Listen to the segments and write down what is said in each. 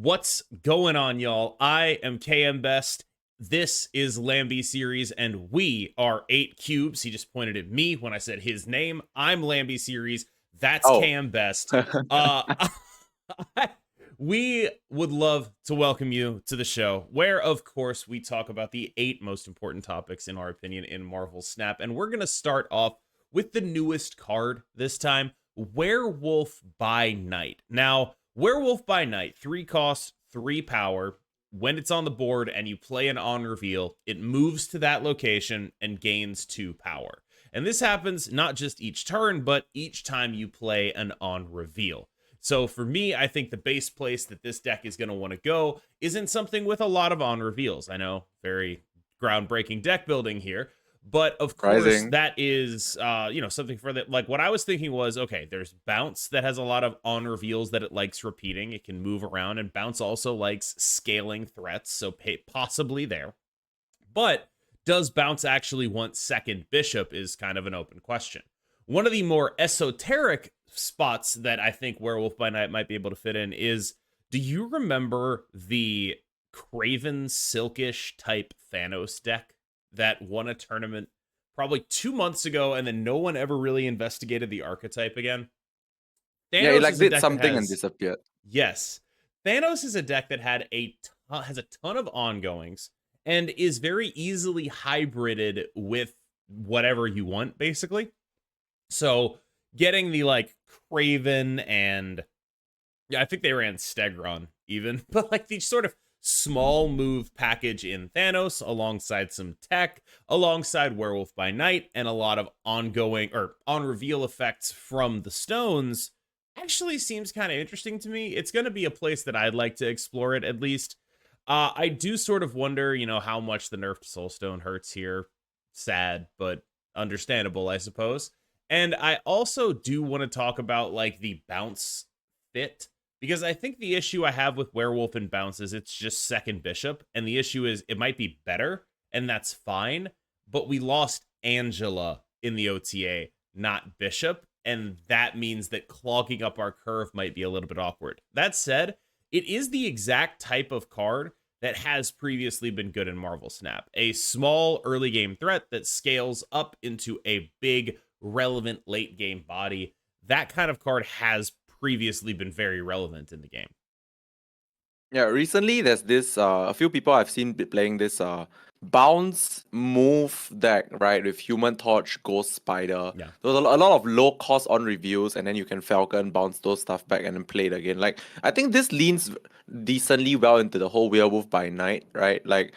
What's going on, y'all? I am KM Best. This is Lambie Series, and we are 8 Cubes. He just pointed at me when I said his name. I'm Lambie Series. That's Oh, KM Best. Uh, we would love to welcome you to the show, where, of course, we talk about the 8 most important topics, in our opinion, in Marvel Snap. And we're going to start off with the newest card this time, Werewolf-By-Night. Now, Werewolf-By-Night, 3 cost, 3 power. When it's on the board and you play an on reveal, it moves to that location and gains 2 power. And this happens not just each turn, but each time you play an on reveal. So for me, I think the base place that this deck is going to want to go isn't something with a lot of on reveals. I know, very groundbreaking deck building here. But of course, surprising. that is, something for that. Like what I was thinking was, okay, there's Bounce that has a lot of on reveals that it likes repeating. It can move around, and Bounce also likes scaling threats, so possibly there. But does Bounce actually want second Bishop is kind of an open question. One of the more esoteric spots that I think Werewolf-By-Night might be able to fit in is, do you remember the Craven Silkish type Thanos deck that won a tournament probably 2 months ago, and then no one ever really investigated the archetype again? Yeah, it Thanos like is a did deck that something and has, disappeared. yes, Thanos is a deck that has a ton of ongoings and is very easily hybrided with whatever you want, basically. So getting the like Craven and, yeah, I think they ran Stegron even, but like the sort of small move package in Thanos alongside some tech, alongside Werewolf-By-Night, and a lot of ongoing or on reveal effects from the stones actually seems kind of interesting to me. It's going to be a place that I'd like to explore it at least. I do sort of wonder, how much the nerfed Soulstone hurts here. Sad, but understandable, I suppose. And I also do want to talk about like the bounce fit, because I think the issue I have with Werewolf and Bounce is it's just second Bishop, and the issue is it might be better, and that's fine, but we lost Angela in the OTA, not Bishop, and that means that clogging up our curve might be a little bit awkward. That said, it is the exact type of card that has previously been good in Marvel Snap. A small early game threat that scales up into a big, relevant late game body. That kind of card has previously been very relevant in the game. Yeah, recently there's this a few people I've seen playing this bounce move deck, right? With Human Torch, Ghost Spider. Yeah. There's a lot of low cost on reviews, and then you can Falcon bounce those stuff back and then play it again. Like I think this leans decently well into the whole Werewolf-By-Night, right? Like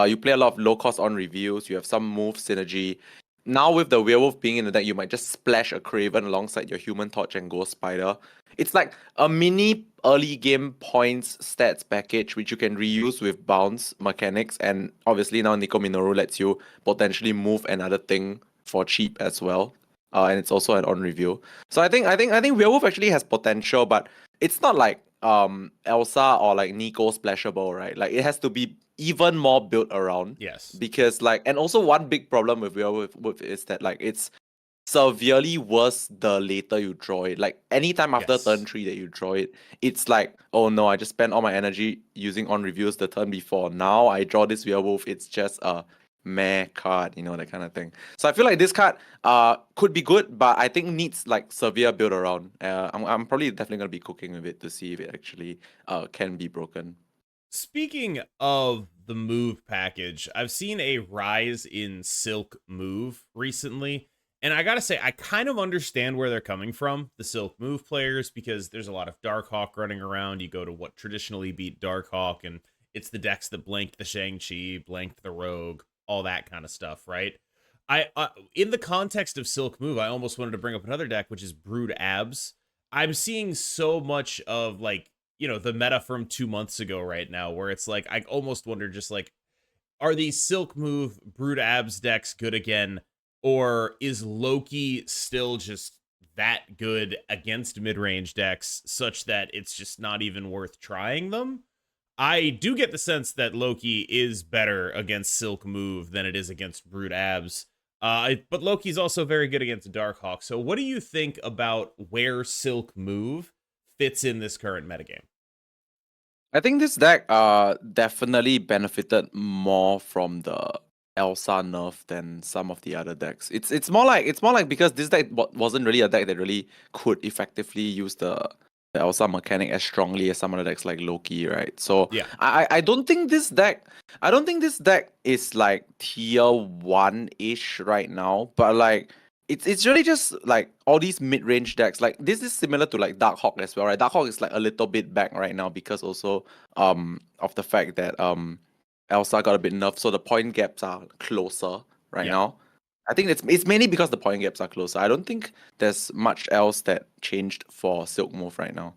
you play a lot of low cost on reviews, you have some move synergy. Now with the werewolf being in the deck, you might just splash a Craven alongside your Human Torch and Ghost Spider. It's like a mini early game points stats package which you can reuse with bounce mechanics, and obviously now Nico Minoru lets you potentially move another thing for cheap as well. And it's also an on review. So I think Werewolf actually has potential, but it's not like Elsa or like Nico splashable, right? Like it has to be even more built around. Yes. Because like, and also one big problem with Werewolf is that like it's severely worse the later you draw it. Like anytime after Yes. turn 3 that you draw it, it's like, oh no, I just spent all my energy using on reviews the turn before. Now I draw this werewolf, it's just a meh card, that kind of thing. So I feel like this card could be good, but I think needs like severe build around. I'm probably definitely gonna be cooking with it to see if it actually can be broken. Speaking of the move package, I've seen a rise in Silk move recently. And I gotta say, I kind of understand where they're coming from, the Silk move players, because there's a lot of Darkhawk running around. You go to what traditionally beat Darkhawk, and it's the decks that blanked the Shang-Chi, blanked the Rogue, all that kind of stuff, right? In the context of Silk move, I almost wanted to bring up another deck, which is Brood Abs. I'm seeing so much of like, the meta from 2 months ago right now, where it's like, I almost wonder just like, are these Silk move Brood Abs decks good again? Or is Loki still just that good against mid-range decks such that it's just not even worth trying them? I do get the sense that Loki is better against Silk Move than it is against Brood Abs. But Loki's also very good against Darkhawk. So what do you think about where Silk Move fits in this current metagame? I think this deck definitely benefited more from the Elsa nerf than some of the other decks. It's more like because this deck wasn't really a deck that really could effectively use the Elsa mechanic as strongly as some other decks like Loki, right? So Yeah. I don't think this deck is like tier 1-ish right now, but like it's really just like all these mid-range decks. Like this is similar to like Darkhawk as well, right? Darkhawk is like a little bit back right now because also of the fact that Elsa got a bit nerfed, so the point gaps are closer right Yeah. now. I think it's mainly because the point gaps are closer. I don't think there's much else that changed for Silk Move right now.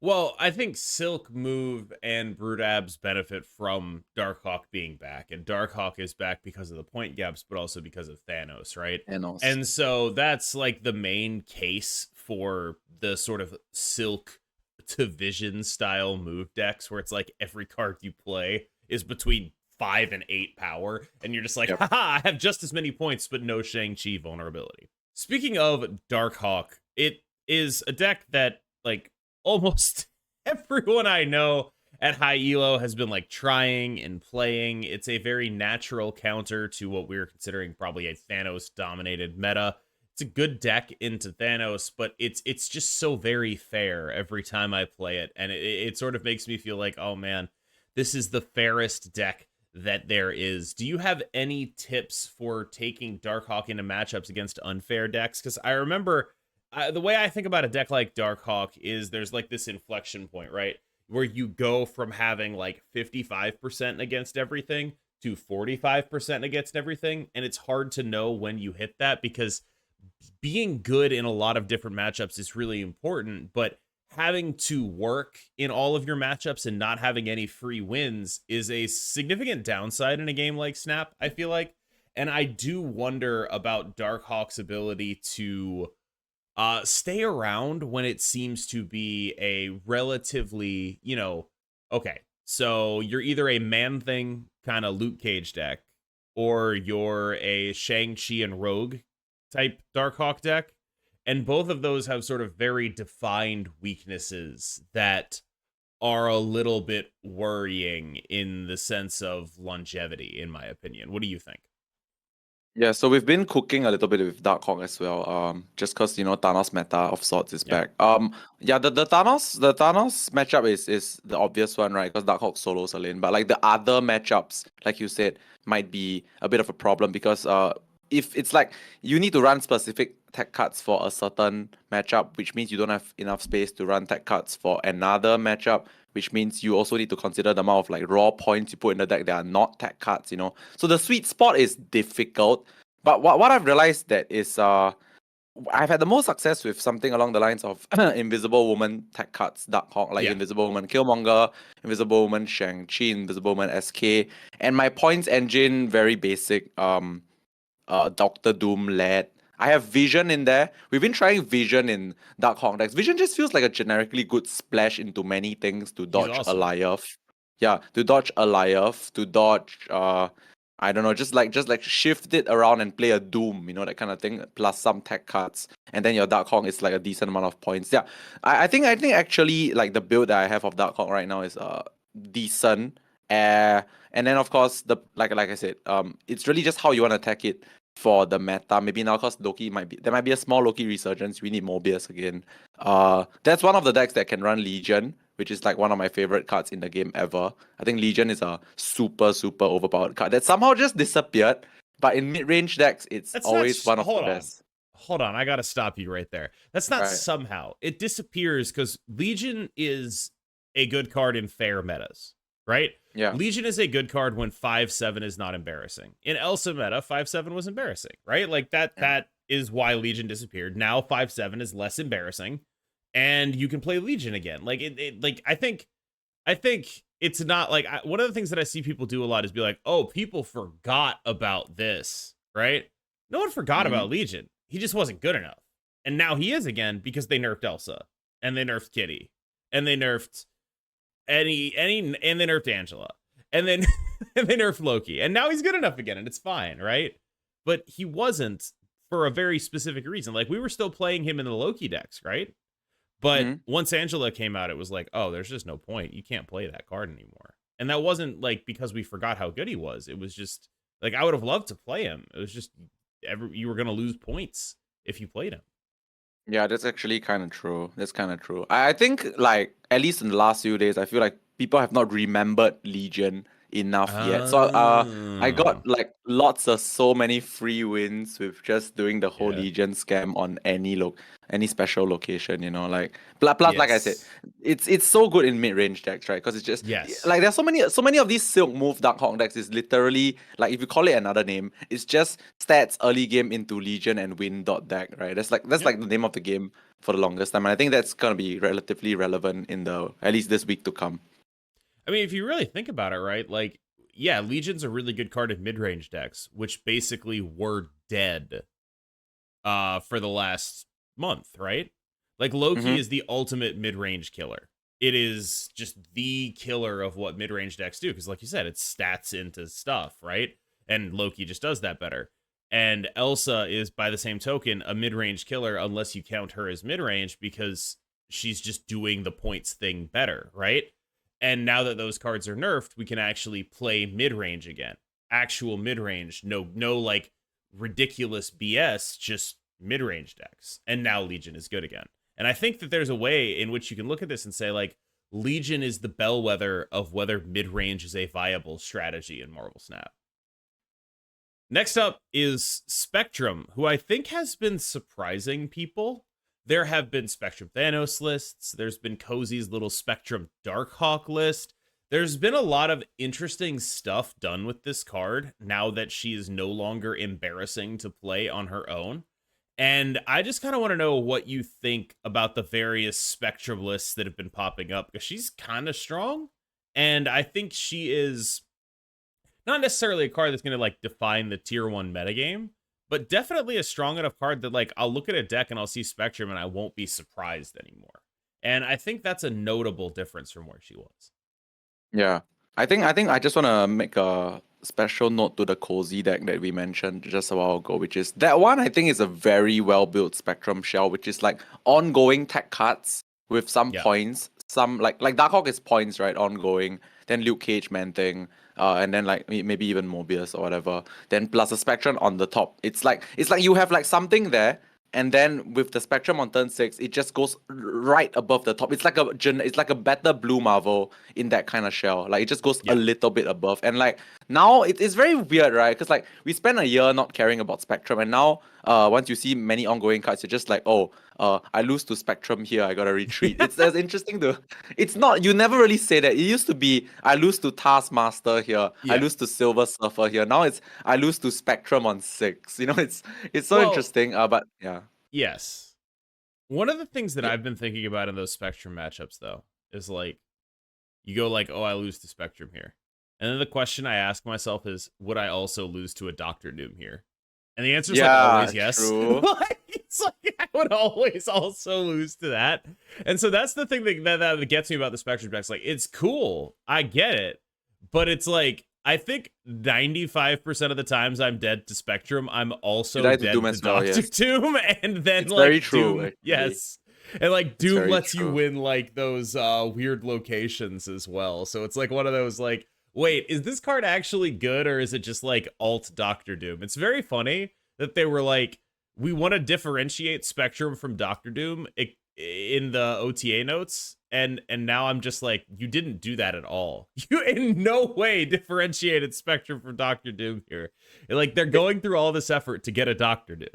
Well, I think Silk Move and Broodabs benefit from Darkhawk being back, and Darkhawk is back because of the point gaps, but also because of Thanos, right? And also, And so that's like the main case for the sort of Silk to Vision style move decks, where it's like every card you play is between 5 and 8 power, and you're just like, yep. haha, I have just as many points, but no Shang-Chi vulnerability. Speaking of Darkhawk, it is a deck that, like, almost everyone I know at high elo has been like trying and playing. It's a very natural counter to what we're considering probably a Thanos dominated meta. It's a good deck into Thanos, but it's just so very fair every time I play it, and it sort of makes me feel like, oh man, this is the fairest deck that there is. Do you have any tips for taking Darkhawk into matchups against unfair decks? Because I remember the way I think about a deck like Darkhawk is there's like this inflection point, right? Where you go from having like 55% against everything to 45% against everything. And it's hard to know when you hit that because being good in a lot of different matchups is really important. But having to work in all of your matchups and not having any free wins is a significant downside in a game like Snap, I feel like. And I do wonder about Darkhawk's ability to stay around when it seems to be a relatively, okay, so you're either a Man Thing kind of Luke Cage deck, or you're a Shang-Chi and Rogue type Darkhawk deck. And both of those have sort of very defined weaknesses that are a little bit worrying in the sense of longevity, in my opinion. What do you think? Yeah, so we've been cooking a little bit with Darkhawk as well. Just because Thanos meta of sorts is Yeah. back. Yeah, the Thanos matchup is the obvious one, right? Because Darkhawk solos a lane. But like the other matchups, like you said, might be a bit of a problem because if it's like you need to run specific tech cards for a certain matchup, which means you don't have enough space to run tech cards for another matchup, which means you also need to consider the amount of like raw points you put in the deck that are not tech cards. So the sweet spot is difficult. But what I've realized that is I've had the most success with something along the lines of Invisible Woman tech cards, Darkhawk, like Yeah. Invisible Woman Killmonger, Invisible Woman Shang-Chi, Invisible Woman SK, and my points engine very basic. Doctor Doom led. I have Vision in there. We've been trying Vision in Darkhawk decks. Vision just feels like a generically good splash into many things to He's dodge awesome. Alioth. Yeah, to dodge Alioth, to dodge I don't know, just like shift it around and play a Doom, that kind of thing, plus some tech cards. And then your Darkhawk is like a decent amount of points. Yeah. I think actually like the build that I have of Darkhawk right now is decent. And then of course like I said, it's really just how you want to attack it for the meta. Maybe now because there might be a small Loki resurgence. We need Mobius again. That's one of the decks that can run Legion, which is like one of my favorite cards in the game ever. I think Legion is a super, super overpowered card that somehow just disappeared. But in mid-range decks, it's That's not. always one of the Hold on. best. Hold on. I got to stop you right there. That's not Right. somehow. It disappears because Legion is a good card in fair metas, right? Yeah. Legion is a good card when 5/7 is not embarrassing. In Elsa meta, 5/7 was embarrassing, right? Like that. Yeah. That is why Legion disappeared. Now 5/7 is less embarrassing, and you can play Legion again. Like like I think it's not like one of the things that I see people do a lot is be like, oh, people forgot about this, right? No one forgot Mhm. about Legion. He just wasn't good enough. And now he is again because they nerfed Elsa and they nerfed Kitty and they nerfed any and they nerfed Angela and then and they nerfed Loki. And now he's good enough again and it's fine, right? But he wasn't for a very specific reason. Like we were still playing him in the Loki decks, right? But Mhm. once Angela came out, it was like, oh, there's just no point. You can't play that card anymore. And that wasn't like because we forgot how good he was. It was just like I would have loved to play him. It was just you were gonna lose points if you played him. Yeah, that's actually kind of true. That's kind of true. I think, like, at least in the last few days, I feel like people have not remembered Legion enough yet. So, I Oh, got like lots of so many free wins with just doing the whole yeah. Legion scam on any special location. Like plus, like I said, Yes. it's so good in mid range decks, right? Because it's just Yes. like there's so many of these Silk Move Darkhawk decks is literally like, if you call it another name, it's just stats early game into Legion and win dot deck, right? That's Yep. like the name of the game for the longest time, and I think that's gonna be relatively relevant in the at least this week to come. I mean, if you really think about it, right? Like, yeah, Legion's a really good card in mid-range decks, which basically were dead for the last month, right? Like Loki Mm-hmm. is the ultimate mid-range killer. It is just the killer of what mid-range decks do because like you said, it's stats into stuff, right? And Loki just does that better. And Elsa is by the same token a mid-range killer unless you count her as mid-range because she's just doing the points thing better, right? And now that those cards are nerfed, we can actually play mid-range again. Actual mid-range, no like ridiculous BS, just mid-range decks. And now Legion is good again. And I think that there's a way in which you can look at this and say, like, Legion is the bellwether of whether mid-range is a viable strategy in Marvel Snap. Next up is Spectrum, who I think has been surprising people. There have been Spectrum Thanos lists. There's been Cozy's little Spectrum Darkhawk list. There's been a lot of interesting stuff done with this card now that she is no longer embarrassing to play on her own. And I just kind of want to know what you think about the various Spectrum lists that have been popping up because she's kind of strong. And I think she is not necessarily a card that's going to like define the tier 1 metagame, but definitely a strong enough card that like I'll look at a deck and I'll see Spectrum and I won't be surprised anymore. And I think that's a notable difference from where she was. Yeah. I think I just want to make a special note to the cozy deck that we mentioned just a while ago, which is that one. I think is a very well built Spectrum shell, which is like ongoing tech cards with some Yeah. points. Some like Darkhawk is points, right? Ongoing. Then Luke Cage, Man Thing, and then like maybe even Mobius or whatever. Then plus a Spectrum on the top. It's like you have like something there, and then with the Spectrum on turn 6, it just goes right above the top. It's like a better Blue Marvel in that kind of shell. Like it just goes a Yeah. little bit above. And like now it's very weird, right? Because like we spent a year not caring about Spectrum, and now once you see many ongoing cards, you're just like, oh, I lose to Spectrum here, I gotta retreat. It's as interesting to it's not, you never really say that. It used to be I lose to Taskmaster here, I Yeah. lose to Silver Surfer here. Now it's I lose to Spectrum on 6. It's so Well, interesting. But yeah. yes. One of the things that Yeah. I've been thinking about in those Spectrum matchups, though, is like, you go like, oh, I lose to Spectrum here. And then the question I ask myself is, would I also lose to a Doctor Doom here? And the answer is like Yeah, always yes. true. Like, it's like I would always also lose to that. And so that's the thing that gets me about the Spectrum decks. Like, it's cool. I get it. But it's like, I think 95% of the times I'm dead to Spectrum, I'm You also die to Doom dead to as well, Doctor yes. Doom. And then It's very like true, Doom, actually. yes. And like It's Doom very lets you true. win like those weird locations as well. So it's like one of those like, wait, is this card actually good or is it just like alt Doctor Doom? It's very funny that they were like, we want to differentiate Spectrum from Doctor Doom in the OTA notes, and now I'm just like, you didn't do that at all. You in no way differentiated Spectrum from Doctor Doom here. Like they're going through all this effort to get a Doctor Doom.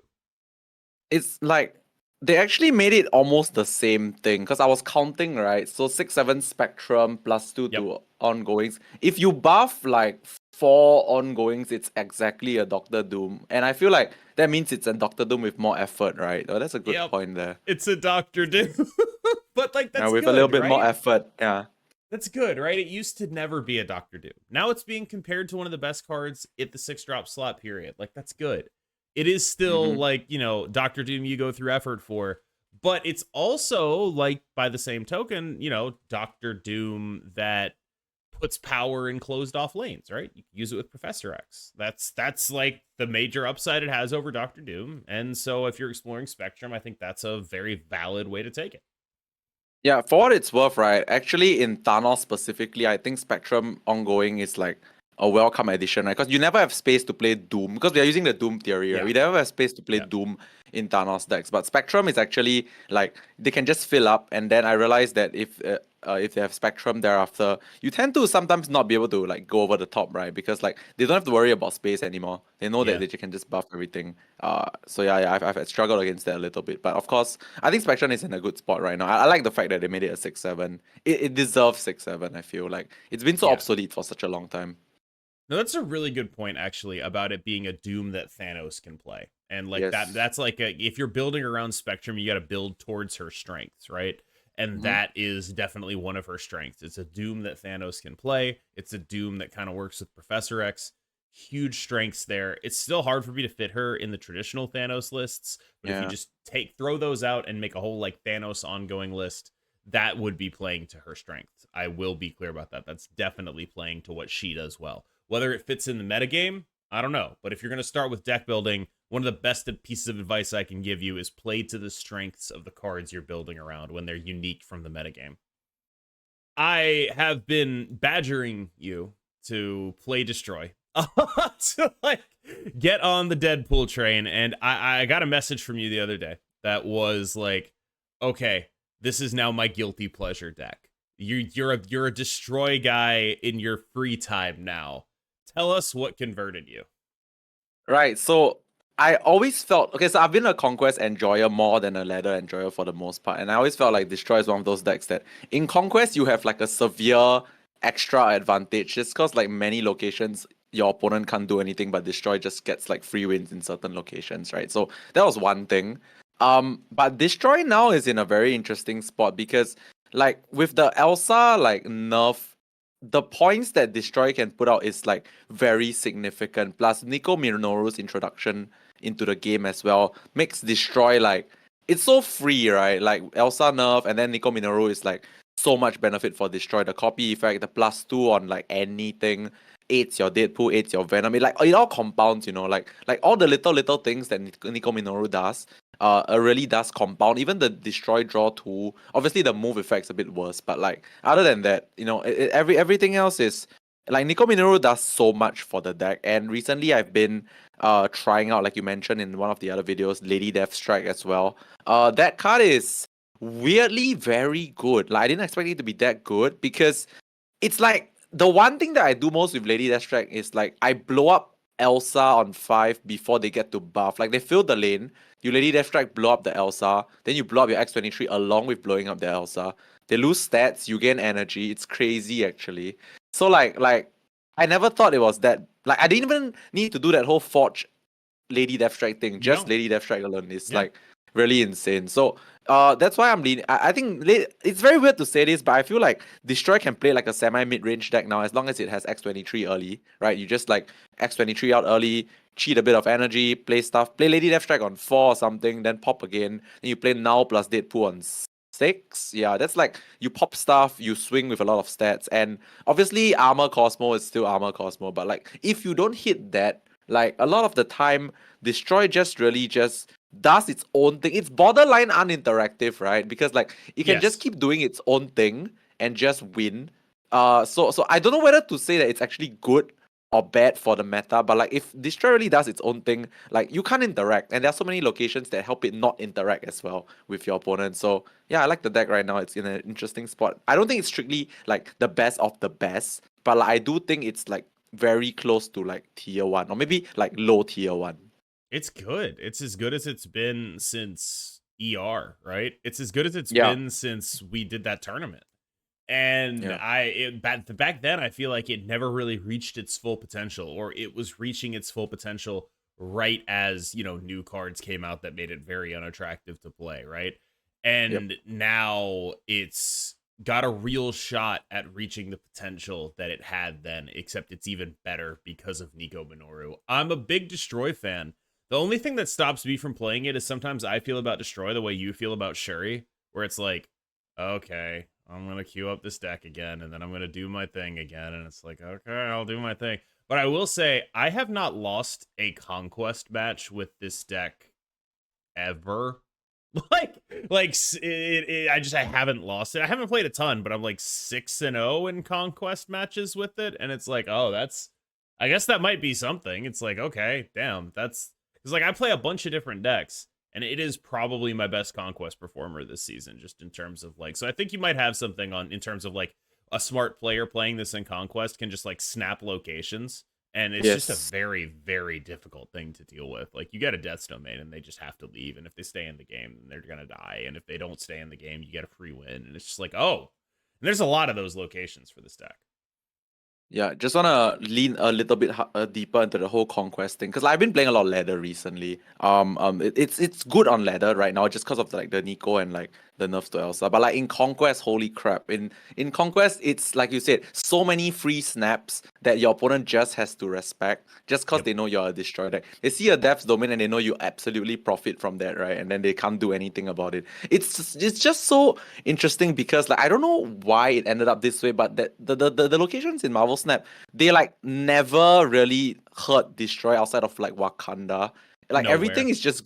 It's like they actually made it almost the same thing because I was counting, right? So 6-7 Spectrum plus 2 Yep. to ongoings. If you buff like 4 ongoings, it's exactly a Doctor Doom. And I feel like that means it's a Doctor Doom with more effort, right? Oh, that's a good Yep. point there. It's a Doctor Doom. But like Now that's with a little good, bit more right? effort, yeah. That's good, right? It used to never be a Doctor Doom. Now it's being compared to one of the best cards at the 6-drop slot period. Like, that's good. It is still Mm-hmm. like, Doctor Doom you go through effort for, but it's also like by the same token, Doctor Doom that puts power in closed off lanes, right? You can use it with Professor X. That's like the major upside it has over Doctor Doom. And so if you're exploring Spectrum, I think that's a very valid way to take it. Yeah, for what it's worth, right? Actually, in Thanos specifically, I think Spectrum ongoing is like a welcome addition, right? Because you never have space to play Doom, because we are using the Doom theory, right? Yeah. We never have space to play Yeah. Doom in Thanos decks. But Spectrum is actually like they can just fill up, and then I realized that if they have Spectrum thereafter, you tend to sometimes not be able to like go over the top, right? Because like they don't have to worry about space anymore. They know that Yeah. they can just buff everything. So yeah, I've struggled against that a little bit, but of course, I think Spectrum is in a good spot right now. I like the fact that they made it a 6/7. It deserves 6/7. I feel like it's been so Yeah. obsolete for such a long time. No, that's a really good point actually about it being a Doom that Thanos can play. And like Yes. that's like if you're building around Spectrum, you got to build towards her strengths, right? And Hmm. that is definitely one of her strengths. It's a Doom that Thanos can play. It's a Doom that kind of works with Professor X. Huge strengths there. It's still hard for me to fit her in the traditional Thanos lists, but if you Yeah. just throw those out and make a whole like Thanos ongoing list, that would be playing to her strengths. I will be clear about that. That's definitely playing to what she does well. Whether it fits in the metagame, I don't know. But if you're going to start with deck building, one of the best pieces of advice I can give you is play to the strengths of the cards you're building around when they're unique from the metagame. I have been badgering you to play Destroy. To like get on the Deadpool train, and I got a message from you the other day that was like, okay, this is now my guilty pleasure deck. You're a Destroy guy in your free time now. Tell us what converted you. Right. So I always felt okay. So I've been a Conquest enjoyer more than a ladder enjoyer for the most part, and I always felt like Destroy is one of those decks that in Conquest you have like a severe extra advantage, just because like many locations your opponent can't do anything, but Destroy just gets like free wins in certain locations, right? So that was one thing. But Destroy now is in a very interesting spot because like with the Elsa like nerf, the points that Destroy can put out is like very significant. Plus, Nico Minoru's introduction into the game as well makes Destroy like it's so free, right? Like Elsa nerf and then Nico Minoru is like so much benefit for Destroy. The copy effect, the +2 on like anything, aids your Deadpool, aids your Venom. It all compounds, like all the little things that Nico Minoru does. Really does compound. Even the destroy draw tool. Obviously, the move effect's a bit worse, but like other than that, everything else is like Nico Minoru does so much for the deck. And recently, I've been trying out, like you mentioned in one of the other videos, Lady Death Strike as well. That card is weirdly very good. Like I didn't expect it to be that good because it's like the one thing that I do most with Lady Death Strike is like I blow up Elsa on 5 before they get to buff. Like they fill the lane, you Lady Death Strike blow up the Elsa, then you blow up your X-23 along with blowing up the Elsa. They lose stats, you gain energy. It's crazy actually. So like I never thought it was that like I didn't even need to do that whole Forge Lady Death Strike thing. You Just don't. Lady Death Strike alone is Yeah. like really insane. So that's why I'm leaning. I think it's very weird to say this, but I feel like Destroy can play like a semi mid range deck now as long as it has X-23 early, right? You just like X-23 out early, cheat a bit of energy, play stuff, play Lady Death Strike on 4 or something, then pop again. Then you play Now plus Deadpool on 6. Yeah, that's like you pop stuff, you swing with a lot of stats, and obviously Armor Cosmo is still Armor Cosmo, but like if you don't hit that, like a lot of the time, Destroy just really just does its own thing. It's borderline uninteractive, right? Because like it can just Yes. keep doing its own thing and just win. So I don't know whether to say that it's actually good or bad for the meta, but like if Destroy really does its own thing, like you can't interact, and there are so many locations that help it not interact as well with your opponent. So yeah, I like the deck right now. It's in an interesting spot. I don't think it's strictly like the best of the best, but like, I do think it's like very close to like tier 1 or maybe like low tier 1. It's good. It's as good as it's been since ER, right? It's as good as it's Yeah, been since we did that tournament. And yeah, back then I feel like it never really reached its full potential, or it was reaching its full potential right as new cards came out that made it very unattractive to play, right? yep. And now it's got a real shot at reaching the potential that it had then, except it's even better because of Nico Minoru. I'm a big Destroy fan. The only thing that stops me from playing it is sometimes I feel about Destroy the way you feel about Shuri, where it's like, okay, I'm gonna queue up this deck again, and then I'm gonna do my thing again, and it's like, okay, I'll do my thing. But I will say, I have not lost a conquest match with this deck ever. Like, Like I haven't lost it. I haven't played a ton, but I'm like 6-0 in conquest matches with it, and it's like, oh, I guess that might be something. It's like, okay, damn, it's like I play a bunch of different decks, and it is probably my best conquest performer this season, just in terms of like. So I think you might have something on in terms of like a smart player playing this in conquest can just like snap locations, and it's just a Yes. very, very difficult thing to deal with. Like, you get a Death's Domain, and they just have to leave. And if they stay in the game, then they're going to die. And if they don't stay in the game, you get a free win. And it's just like, oh. And there's a lot of those locations for this deck. Yeah, just wanna lean a little bit deeper into the whole conquest thing because I've been playing a lot of ladder recently. It's good on ladder right now just because of like the Nico and like the nerfs to Elsa. But like in conquest, holy crap! In conquest, it's like you said, so many free snaps that your opponent just has to respect just because Yep. they know you're a destroy deck. They see a Death's Domain and they know you absolutely profit from that, right? And then they can't do anything about it. It's just so interesting because like I don't know why it ended up this way, but the locations in Marvel Snap, they like never really hurt destroy outside of like Wakanda. Like everything Nowhere. is just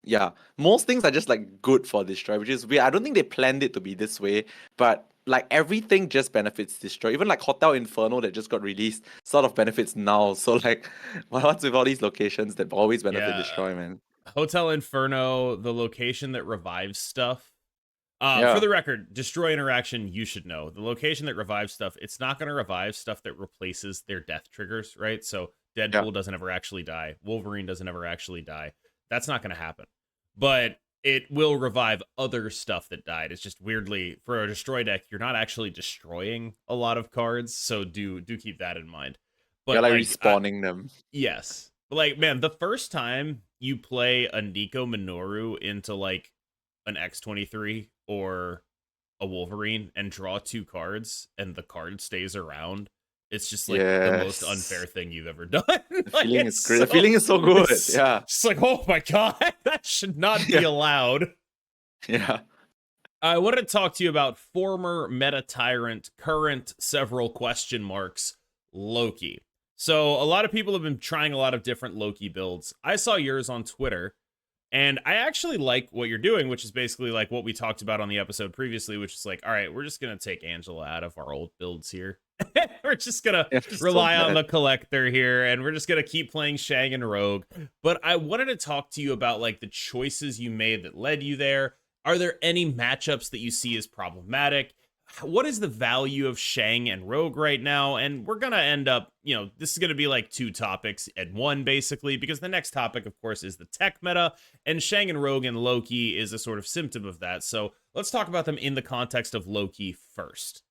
yeah, most things are just like good for destroy, which is weird. I don't think they planned it to be this way, but like everything just benefits destroy. Even like Hotel Inferno that just got released sort of benefits now. So like what's with all these locations that always benefit Yeah. destroy, man? Hotel Inferno, the location that revives stuff. For Yeah, the record, destroy interaction, you should know. The location that revives stuff, it's not going to revive stuff that replaces their death triggers, right? So yeah. Deadpool doesn't ever actually die. Wolverine doesn't ever actually die. That's not going to happen. But it will revive other stuff that died. It's just weirdly, for a destroy deck, you're not actually destroying a lot of cards, so do keep that in mind. You're But like like, respawning them. yes. But like, man, the first time you play a Nico Minoru into like an X-23 or a Wolverine and draw 2 cards and the card stays around, it's just like the most unfair Yes. thing you've ever done. The Like, feeling is great. The feeling is so good. it's Yeah. just like, oh my god, that should not be Yeah. allowed. Yeah. I wanted to talk to you about former meta tyrant, current several question marks, Loki. So a lot of people have been trying a lot of different Loki builds. I saw yours on Twitter, and I actually like what you're doing, which is basically like what we talked about on the episode previously, which is like, all right, we're just going to take Angela out of our old builds here. We're just going to Yeah. So rely on bad. the collector here, and we're just going to keep playing Shang and Rogue. But I wanted to talk to you about like the choices you made that led you there. Are there any matchups that you see as problematic? What is the value of Shang and Rogue right now? And we're going to end up, this is going to be like 2 topics at one, basically, because the next topic, of course, is the tech meta, and Shang and Rogue and Loki is a sort of symptom of that. So let's talk about them in the context of Loki first.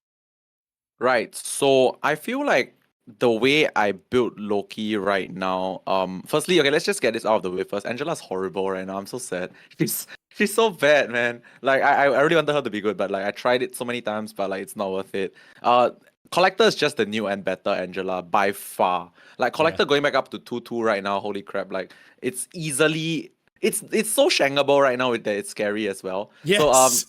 Right. So I feel like the way I build Loki right now, firstly, okay, let's just get this out of the way first. Angela's horrible right now. I'm so sad. She's so bad, man. Like I really wanted her to be good, but like I tried it so many times, but like it's not worth it. Collector is just the new and better Angela by far. Like Yeah. Collector going back up to 2-2 right now, holy crap. Like it's easily it's so shangable right now that it's scary as well. So Yes.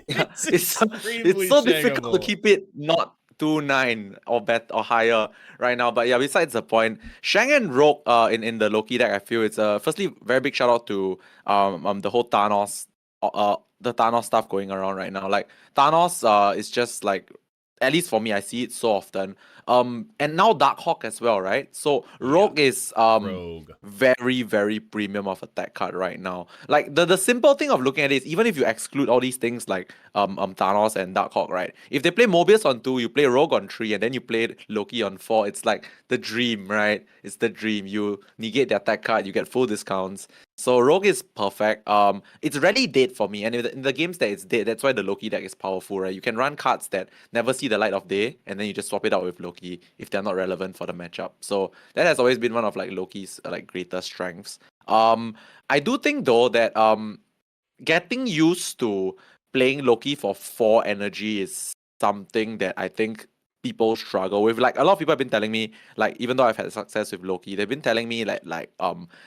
yeah, It's it's extremely so difficult to Shangable. keep it not 2-9 or or higher right now. But yeah, besides the point, Shang and Rogue in the Loki deck, I feel it's firstly very big shout out to the whole Thanos the Thanos stuff going around right now. Like Thanos is just like at least for me, I see it so often. And now Darkhawk as well, right? So Yeah. Rogue is Rogue. very, very premium of attack card right now. Like the simple thing of looking at it is even if you exclude all these things like Thanos and Darkhawk, right? If they play Mobius on 2, you play Rogue on 3, and then you play Loki on 4, it's like the dream, right? It's the dream. You negate the attack card, you get full discounts. So Rogue is perfect. It's really dead for me, and in the games that it's dead, that's why the Loki deck is powerful, right? You can run cards that never see the light of day, and then you just swap it out with Loki if they're not relevant for the matchup. So that has always been one of like Loki's like greatest strengths. I do think though that getting used to playing Loki for 4 energy is something that I think people struggle with. Like a lot of people have been telling me, like even though I've had success with Loki, they've been telling me like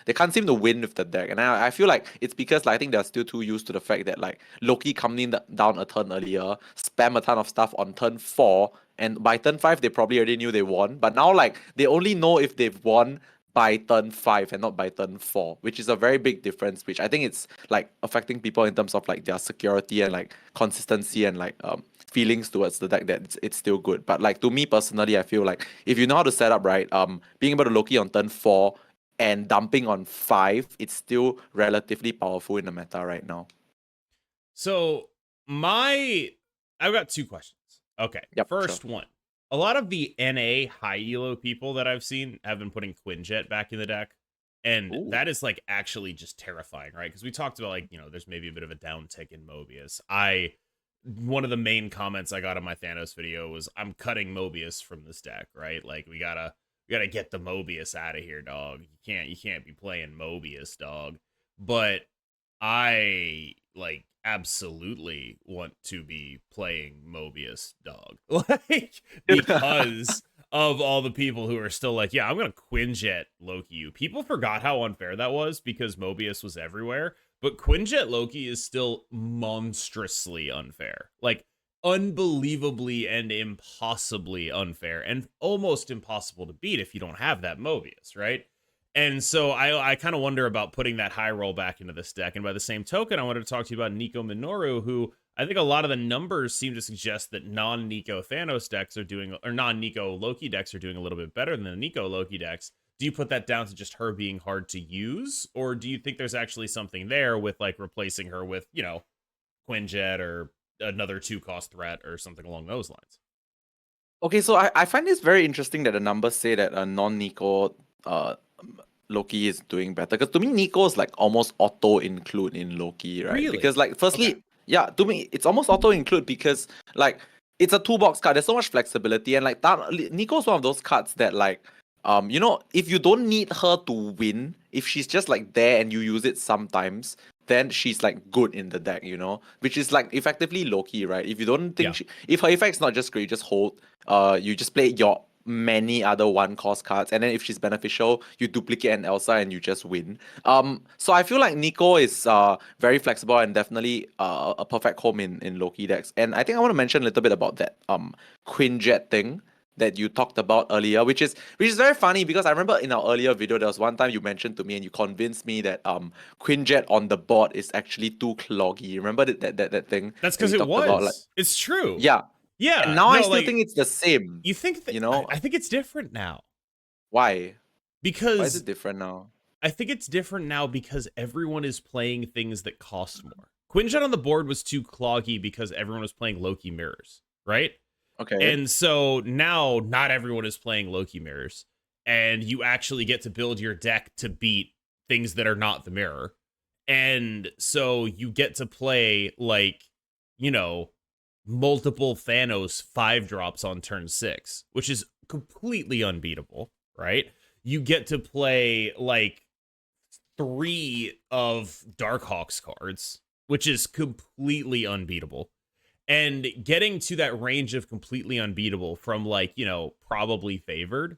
they can't seem to win with the deck, and I feel like it's because like, I think they're still too used to the fact that like Loki coming down a turn earlier, spam a ton of stuff on turn 4, and by turn 5 they probably already knew they won. But now like they only know if they've won by turn 5 and not by turn 4, which is a very big difference, which I think it's like affecting people in terms of like their security and like consistency and like feelings towards the deck that it's still good. But like to me personally, I feel like if you know how to set up right, being able to Loki on turn 4 and dumping on 5, it's still relatively powerful in the meta right now. So I've got two questions. Okay. Yep, First sure. one. A lot of the NA high elo people that I've seen have been putting Quinjet back in the deck. And Ooh. that is like actually just terrifying, right? Because we talked about like, there's maybe a bit of a downtick in Mobius. One of the main comments I got on my Thanos video was I'm cutting Mobius from this deck, right? Like we gotta get the Mobius out of here, dog. You can't be playing Mobius, dog. But I like absolutely want to be playing Mobius, dog. Like because of all the people who are still like, yeah, I'm gonna Quinjet Loki you. People forgot how unfair that was because Mobius was everywhere, but Quinjet Loki is still monstrously unfair. Like unbelievably and impossibly unfair and almost impossible to beat if you don't have that Mobius, right? And so I kind of wonder about putting that high roll back into this deck. And by the same token, I wanted to talk to you about Nico Minoru, who I think a lot of the numbers seem to suggest that non-Nico Thanos decks are doing, or non-Nico Loki decks are doing a little bit better than the Nico Loki decks. Do you put that down to just her being hard to use? Or do you think there's actually something there with like replacing her with, Quinjet or another 2-cost threat or something along those lines? Okay, so I find this very interesting that the numbers say that a non-Nico Loki is doing better. Because to me, Nico is like almost auto include in Loki, right? Really? Because like firstly, Okay. yeah, to me it's almost auto include because like it's a toolbox card. There's so much flexibility and like Nico's one of those cards that like if you don't need her to win, if she's just like there and you use it sometimes, then she's like good in the deck, which is like effectively Loki, right? If you don't think Yeah. if her effect's not just great, you just hold. You just play your many other 1-cost cards, and then if she's beneficial, you duplicate an Elsa and you just win. So I feel like Nico is very flexible and definitely a perfect home in Loki decks. And I think I want to mention a little bit about that Quinjet thing that you talked about earlier, which is very funny because I remember in our earlier video there was one time you mentioned to me and you convinced me that Quinjet on the board is actually too cloggy. Remember that thing That's that because we it talked about? Like, was. It's true. yeah. And Yeah. now I No, still like think it's the same. you think that You know, I think it's different now why? Why is because it different now? I think it's different now because everyone is playing things that cost more. Quinjet on the board was too cloggy because everyone was playing Loki mirrors, right? Okay. And so now not everyone is playing Loki mirrors, and you actually get to build your deck to beat things that are not the mirror. And so you get to play like, you know, multiple Thanos 5-drops on turn 6, which is completely unbeatable, right? You get to play like 3 of Darkhawk's cards, which is completely unbeatable. And getting to that range of completely unbeatable from like, probably favored,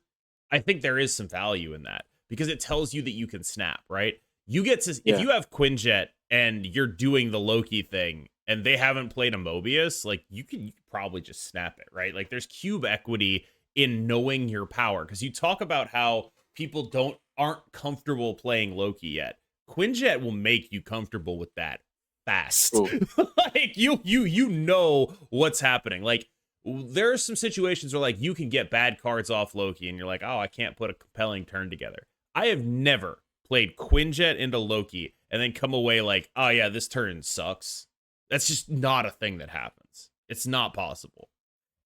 I think there is some value in that because it tells you that you can snap, right? You get to, if Yeah. you have Quinjet and you're doing the Loki thing and they haven't played a Mobius, like you can probably just snap it, right? Like there's cube equity in knowing your power because you talk about how people aren't comfortable playing Loki yet. Quinjet will make you comfortable with that fast. True. Like you know what's happening. Like there are some situations where like you can get bad cards off Loki and you're like, oh, I can't put a compelling turn together. I have never played Quinjet into Loki and then come away like, oh yeah, this turn sucks. That's just not a thing that happens. It's not possible.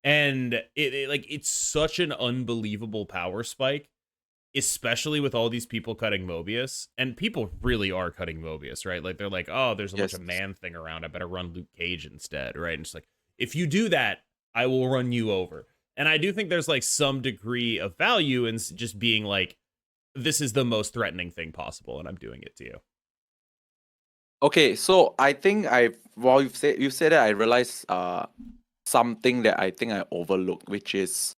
And it's such an unbelievable power spike, especially with all these people cutting Mobius. And people really are cutting Mobius, right? Like they're like, oh, there's a bunch Yes. of Man Thing around. I better run Luke Cage instead, right? And it's like, if you do that, I will run you over. And I do think there's like some degree of value in just being like, this is the most threatening thing possible, and I'm doing it to you. Okay, so I think while you said that, I realized something that I think I overlooked, which is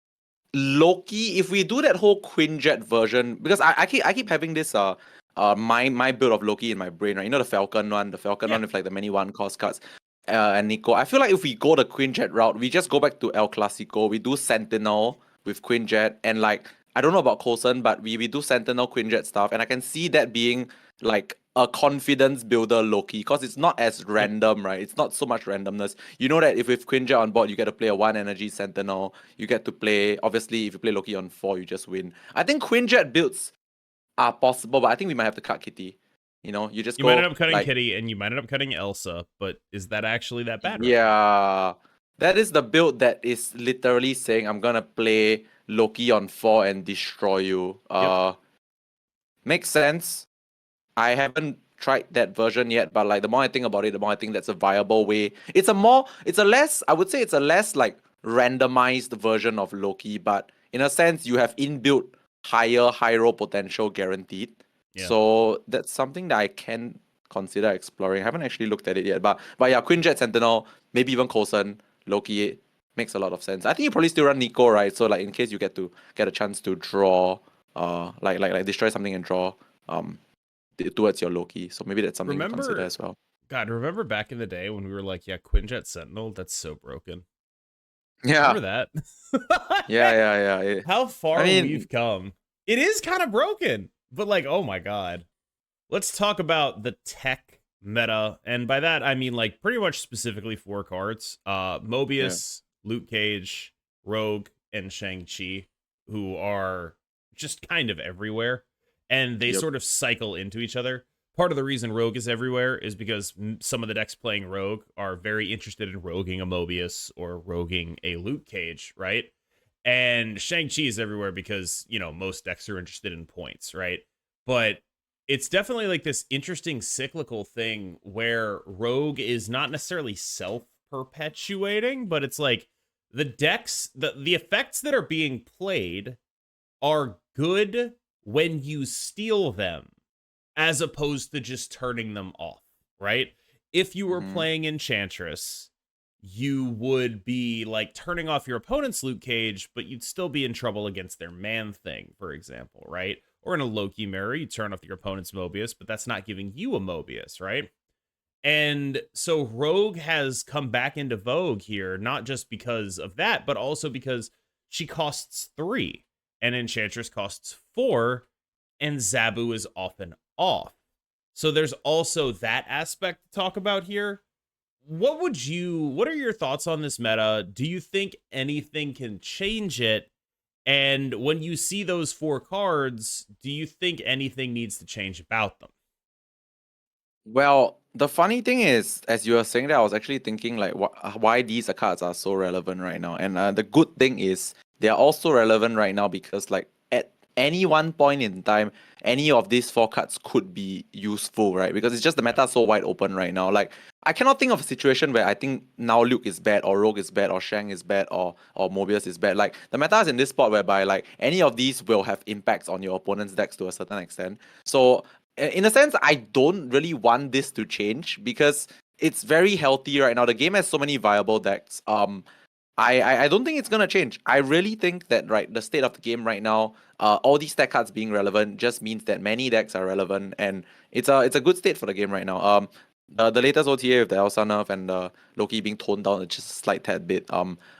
Loki. If we do that whole Quinjet version, because I keep having this my build of Loki in my brain, right? You know the Falcon one Yeah. with like the many 1-cost cards. And Nico, I feel like if we go the Quinjet route, we just go back to El Clasico. We do Sentinel with Quinjet, and like I don't know about Coulson, but we do Sentinel Quinjet stuff, and I can see that being like a confidence builder Loki, because it's not as random, right? It's not so much randomness. You know that if with Quinjet on board, you get to play a 1 energy Sentinel. You get to play, obviously, if you play Loki on 4, you just win. I think Quinjet builds are possible, but I think we might have to cut Kitty. You know, you just You go might end up cutting like, Kitty, and you might end up cutting Elsa, but is that actually that bad? Right? yeah, that is the build that is literally saying I'm gonna play Loki on 4 and destroy you. Yep. Makes sense. I haven't tried that version yet, but like the more I think about it, the more I think that's a viable way. It's a less, I would say it's a less like randomized version of Loki, but in a sense, you have inbuilt higher high roll potential guaranteed. Yeah. So that's something that I can consider exploring. I haven't actually looked at it yet, but yeah, Quinjet Sentinel, maybe even Coulson, Loki makes a lot of sense. I think you probably still run Nico, right? So like in case you get a chance to draw, like destroy something and draw, towards your Loki. So maybe that's something to consider as well. God, remember back in the day when we were like, yeah, Quinjet Sentinel, that's so broken. Yeah. Remember that? Yeah. How far I mean, we've come. It is kind of broken, but like, oh my God. Let's talk about the tech meta. And by that, I mean like pretty much specifically 4 cards. Mobius, Luke Cage, Rogue, and Shang-Chi, who are just kind of everywhere. And they sort of cycle into each other. Part of the reason Rogue is everywhere is because some of the decks playing Rogue are very interested in roguing a Mobius or roguing a Luke Cage, right? And Shang-Chi is everywhere because, you know, most decks are interested in points, right? But it's definitely like this interesting cyclical thing where Rogue is not necessarily self-perpetuating, but it's like the decks, the effects that are being played are good when you steal them, as opposed to just turning them off, right? If you were playing Enchantress, you would be like turning off your opponent's Luke Cage, but you'd still be in trouble against their Man Thing, for example, right? Or in a Loki mirror, you turn off your opponent's Mobius, but that's not giving you a Mobius, right? And so Rogue has come back into vogue here, not just because of that, but also because she costs 3 and Enchantress costs 4, and Zabu is often off. So there's also that aspect to talk about here. What are your thoughts on this meta? Do you think anything can change it? And when you see those 4 cards, do you think anything needs to change about them? well, the funny thing is, as you were saying that, I was actually thinking like why these cards are so relevant right now. And the good thing is they are also relevant right now because like at any one point in time, any of these 4 cards could be useful, right? Because it's just the meta so wide open right now. Like I cannot think of a situation where I think now Luke is bad or Rogue is bad or Shang is bad or Mobius is bad. Like the meta is in this spot whereby like any of these will have impacts on your opponent's decks to a certain extent. So in a sense, I don't really want this to change because it's very healthy right now. The game has so many viable decks. I don't think it's gonna change. I really think that right, the state of the game right now, all these deck cards being relevant just means that many decks are relevant, and it's a good state for the game right now. The latest OTA with the Elsa nerf and the Loki being toned down just a slight tad bit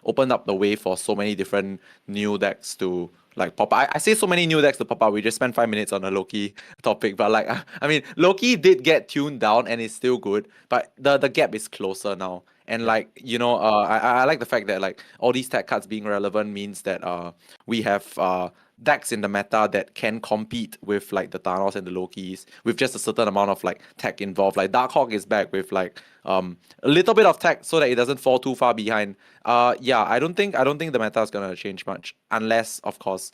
opened up the way for so many different new decks to like pop up. I say so many new decks to pop up. We just spent 5 minutes on the Loki topic, but like I mean Loki did get tuned down and it's still good, but the gap is closer now. And like, you know, I like the fact that like all these tech cards being relevant means that we have decks in the meta that can compete with like the Thanos and the Lokis with just a certain amount of like tech involved. Like Darkhawk is back with like a little bit of tech so that it doesn't fall too far behind. Yeah, I don't think the meta is gonna change much unless of course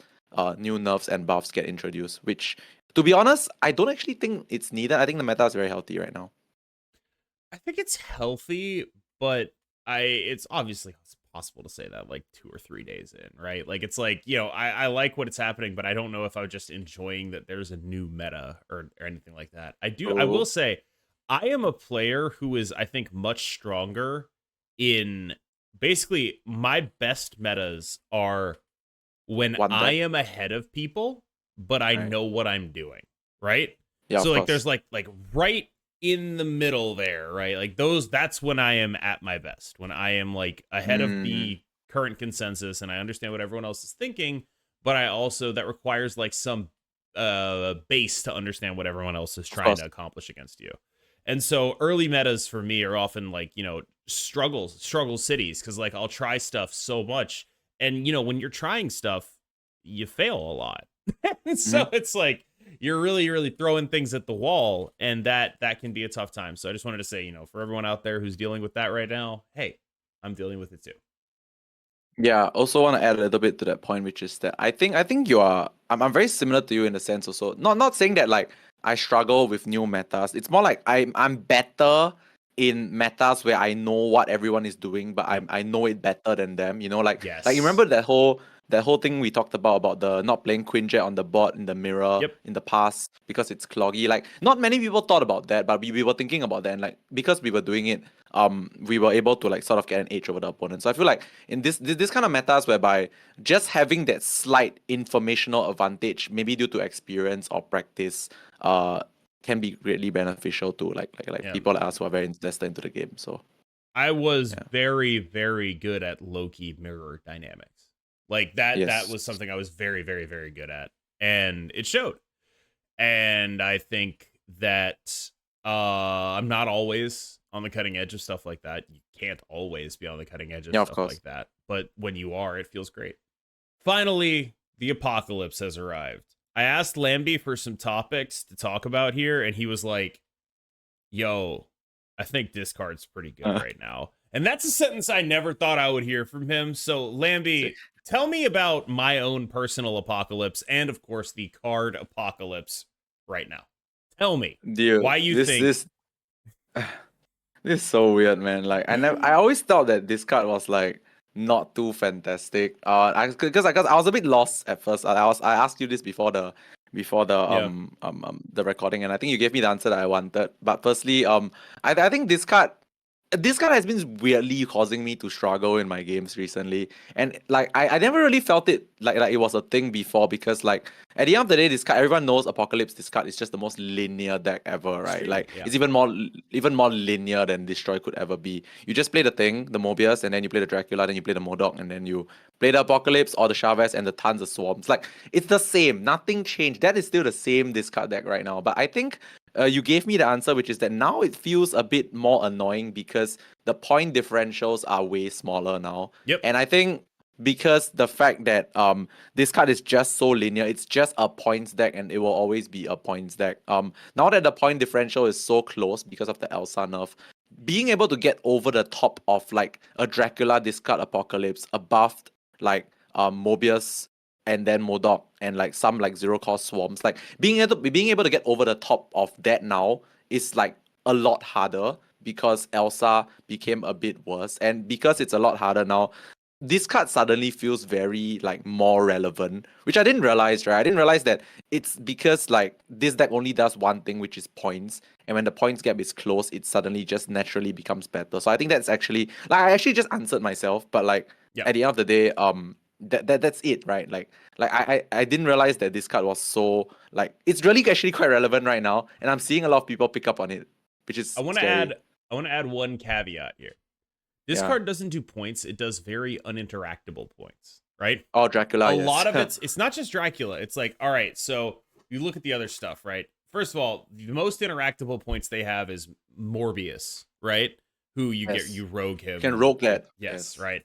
new nerfs and buffs get introduced, which to be honest, I don't actually think it's needed. I think the meta is very healthy right now. I think it's healthy, but it's obviously possible to say that like 2 or 3 days in, right? Like it's like, you know, I like what it's happening, but I don't know if I was just enjoying that there's a new meta or anything like that. I will say I am a player who is, I think, much stronger in basically my best metas are when I am ahead of people, but I know what I'm doing, right? Yeah, so like there's like right in the middle there, right? Like that's when I am at my best, when I am like ahead of the current consensus and I understand what everyone else is thinking, but I also that requires like some base to understand what everyone else is Of trying course. to accomplish against you. And so early metas for me are often like, struggle cities, because like I'll try stuff so much, and when you're trying stuff, you fail a lot. So Mhm. it's like you're really, really throwing things at the wall, and that can be a tough time. So I just wanted to say, for everyone out there who's dealing with that right now, hey, I'm dealing with it too. Yeah, also want to add a little bit to that point, which is that I think you are I'm very similar to you in the sense also. Not saying that like I struggle with new metas. It's more like I'm better in metas where I know what everyone is doing, but Yep. I know it better than them. Like you Yes. remember that whole thing we talked about the not playing Queen Jet on the board in the mirror Yep. in the past because it's cloggy. Like not many people thought about that, but we were thinking about that, and like because we were doing it, we were able to like sort of get an edge over the opponent. So I feel like in this kind of metas whereby just having that slight informational advantage, maybe due to experience or practice, can be greatly beneficial to like Yeah. people like us who are very invested into the game. So I was yeah. very, very good at Loki mirror dynamics. Like that Yes. was something I was very, very, very good at. And it showed. And I think that I'm not always on the cutting edge of stuff like that. You can't always be on the cutting edge of Yeah, of stuff course. like that. But when you are, it feels great. Finally, the apocalypse has arrived. I asked Lambie for some topics to talk about here, and he was like, yo, I think discard's pretty good Uh, right now. And that's a sentence I never thought I would hear from him. So, see. Lambie, tell me about my own personal apocalypse and, of course, the card apocalypse right now. Tell me Dude, why you this think. this this is so weird, man. Like I always thought that this card was like not too fantastic. Because I was a bit lost at first. I asked you this Yeah. the recording, and I think you gave me the answer that I wanted. But firstly, I think this card has been weirdly causing me to struggle in my games recently. And like I never really felt it like it was a thing before, because like at the end of the day, this card, everyone knows Apocalypse, this card is just the most linear deck ever, right? Extremely. Like Yeah. it's even more linear than Destroy could ever be. You just play the thing, the Mobius, and then you play the Dracula, then you play the Modok, and then you play the Apocalypse or the Chavez and the tons of swarms. Like it's the same, nothing changed. That is still the same discard deck right now. But I think you gave me the answer, which is that now it feels a bit more annoying because the point differentials are way smaller now. Yep. And I think because the fact that this card is just so linear, it's just a points deck and it will always be a points deck. Now that the point differential is so close because of the Elsa nerf, being able to get over the top of like a Dracula discard Apocalypse above like Mobius and then Modok and like some like zero cost swarms, like being able to get over the top of that now is like a lot harder because Elsa became a bit worse. And because it's a lot harder now, this card suddenly feels very like more relevant, which I didn't realize, right? I didn't realize that it's because like this deck only does one thing, which is points. And when the points gap is close, it suddenly just naturally becomes better. So I think that's actually like I actually just answered myself, but like Yeah. at the end of the day, that's it, right? Like I didn't realize that this card was so like it's really actually quite relevant right now, and I'm seeing a lot of people pick up on it, which I is want to scary. add. I want to add one caveat here. This Yeah. card doesn't do points. It does very uninteractable points, right? Oh, Dracula, A yes. lot of it's not just Dracula. It's like, all right, so you look at the other stuff, right? First of all, the most interactable points they have is Morbius, right? Who Yes. you rogue You him can rogue and that. yes, Yes. right.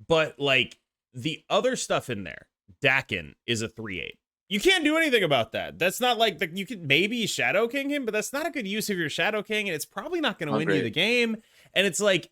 But like the other stuff in there, Dakin is a 3/8. You can't do anything about that. That's not like you could maybe Shadow King him, but that's not a good use of your Shadow King, and it's probably not going to Not win you great. the game. And it's like,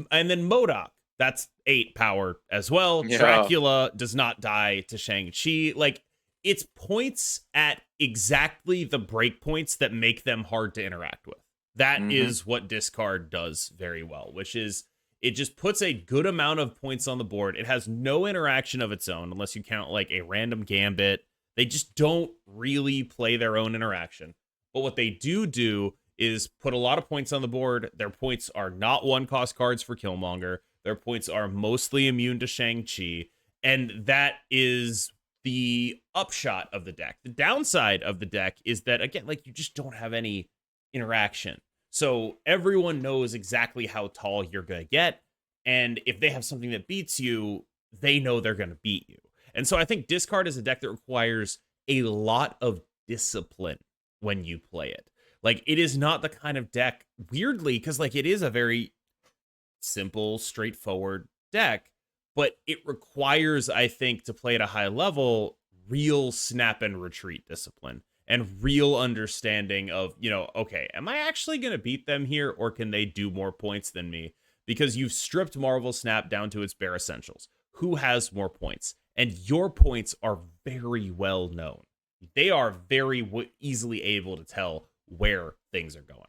and then Modok, that's 8 power as well. Yeah. Dracula does not die to Shang-Chi. Like, it's points at exactly the breakpoints that make them hard to interact with. That Mm-hmm. is what discard does very well, which is it just puts a good amount of points on the board. It has no interaction of its own unless you count like a random gambit. They just don't really play their own interaction. But what they do is put a lot of points on the board. Their points are not one cost cards for Killmonger. Their points are mostly immune to Shang-Chi. And that is the upshot of the deck. The downside of the deck is that, again, like you just don't have any interaction. So everyone knows exactly how tall you're going to get. And if they have something that beats you, they know they're going to beat you. And so I think discard is a deck that requires a lot of discipline when you play it. Like, it is not the kind of deck, weirdly, because like it is a very simple, straightforward deck, but it requires, I think, to play at a high level, real snap and retreat discipline and real understanding of, okay, am I actually going to beat them here, or can they do more points than me? Because you've stripped Marvel Snap down to its bare essentials. Who has more points? And your points are very well known. They are very easily able to tell where things are going.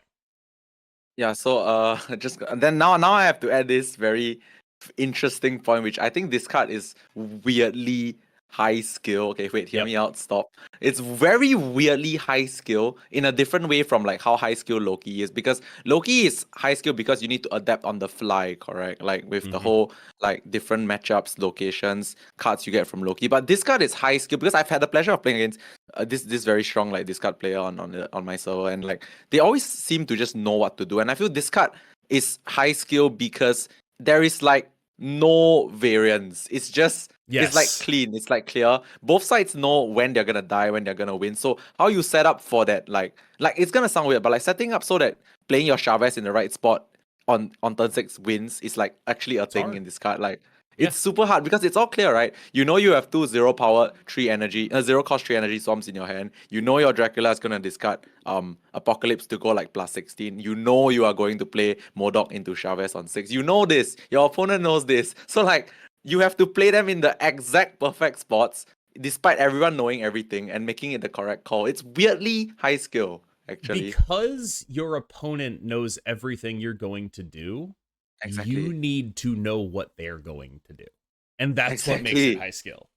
Yeah, so just then now I have to add this very interesting point, which I think this card is weirdly high skill. Okay, wait, hear me out, stop. It's very weirdly high skill in a different way from like how high skill Loki is, because Loki is high skill because you need to adapt on the fly, correct? Like with the whole like different matchups, locations, cards you get from Loki. But this card is high skill because I've had the pleasure of playing against this very strong like discard player on my server, and like they always seem to just know what to do. And I feel this card is high skill because there is like no variance. It's just it's like clean. It's like clear. Both sides know when they're gonna die, when they're gonna win. So how you set up for that, like it's gonna sound weird, but like setting up so that playing your Chavez in the right spot on turn 6 wins is like actually a thing in this card. Like it's super hard because it's all clear, right? You know you have 2 0 power 3 energy, 0 cost 3 energy swarms in your hand. You know your Dracula is gonna discard Apocalypse to go like plus 16. You know you are going to play Modok into Chavez on 6. You know this. Your opponent knows this. So like you have to play them in the exact perfect spots, despite everyone knowing everything and making it the correct call. It's weirdly high skill, actually. Because your opponent knows everything you're going to do, you need to know what they're going to do. And that's what makes it high skill.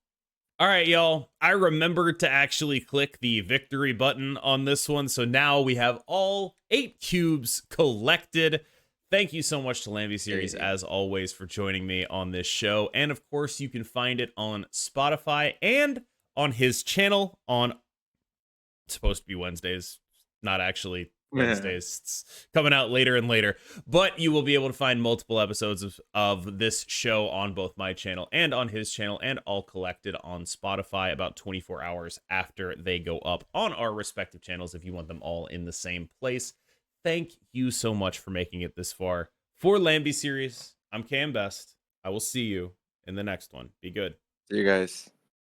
All right, y'all. I remembered to actually click the victory button on this one. So now we have all 8 cubes collected. Thank you so much to Lambie Series, as always, for joining me on this show. And of course, you can find it on Spotify and on his channel on, it's supposed to be Wednesdays, not actually Wednesdays. It's coming out later and later, but you will be able to find multiple episodes of this show on both my channel and on his channel, and all collected on Spotify about 24 hours after they go up on our respective channels if you want them all in the same place. Thank you so much for making it this far. For Lambie Series, I'm Cam Best. I will see you in the next one. Be good. See you guys.